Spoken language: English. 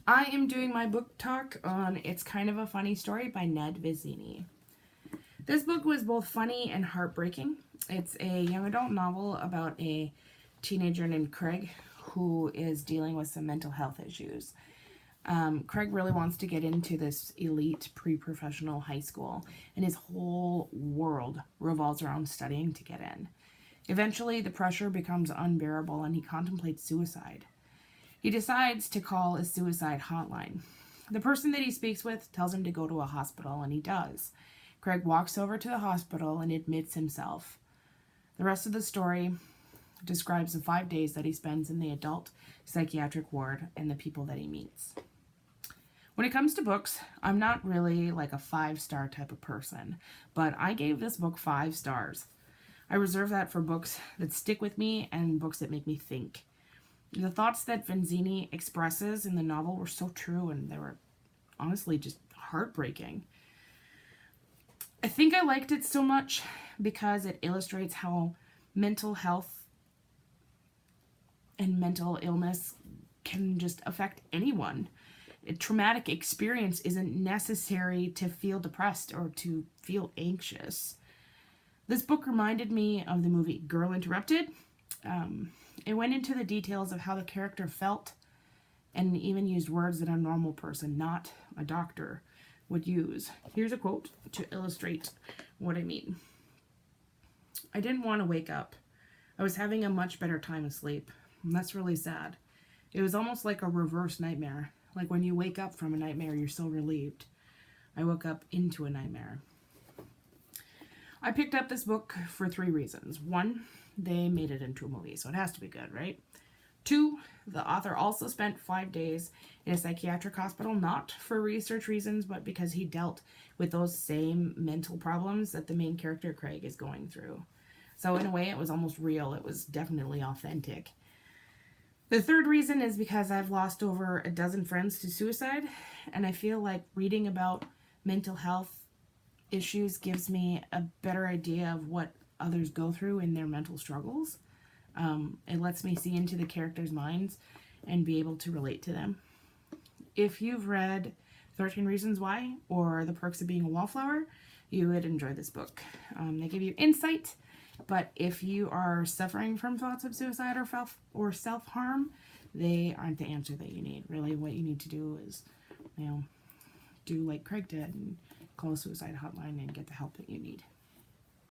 I am doing my book talk on It's Kind of a Funny Story by Ned Vizzini. This book was both funny and heartbreaking. It's a young adult novel about a teenager named Craig who is dealing with some mental health issues. Craig really wants to get into this elite pre-professional high school, and his whole world revolves around studying to get in. Eventually, the pressure becomes unbearable and he contemplates suicide. He decides to call a suicide hotline. The person that he speaks with tells him to go to a hospital, and he does. Craig walks over to the hospital and admits himself. The rest of the story describes the 5 days that he spends in the adult psychiatric ward and the people that he meets. When it comes to books, I'm not really like a 5-star type of person, but I gave this book 5 stars. I reserve that for books that stick with me and books that make me think. The thoughts that Vizzini expresses in the novel were so true, and they were honestly just heartbreaking. I think I liked it so much because it illustrates how mental health and mental illness can just affect anyone. A traumatic experience isn't necessary to feel depressed or to feel anxious. This book reminded me of the movie Girl Interrupted. It went into the details of how the character felt and even used words that a normal person, not a doctor, would use. Here's a quote to illustrate what I mean. I didn't want to wake up. I was having a much better time asleep. And that's really sad. It was almost like a reverse nightmare. Like when you wake up from a nightmare, you're so relieved. I woke up into a nightmare. I picked up this book for 3 reasons. 1, they made it into a movie, so it has to be good, right? 2, the author also spent 5 days in a psychiatric hospital, not for research reasons, but because he dealt with those same mental problems that the main character, Craig, is going through. So in a way, it was almost real. It was definitely authentic. The 3rd reason is because I've lost over a dozen friends to suicide, and I feel like reading about mental health issues gives me a better idea of what others go through in their mental struggles. It lets me see into the characters' minds and be able to relate to them. If you've read 13 Reasons Why or The Perks of Being a Wallflower, you would enjoy this book. They give you insight, but if you are suffering from thoughts of suicide or self-harm, they aren't the answer that you need. Really, what you need to do is, do like Craig did and call a suicide hotline and get the help that you need.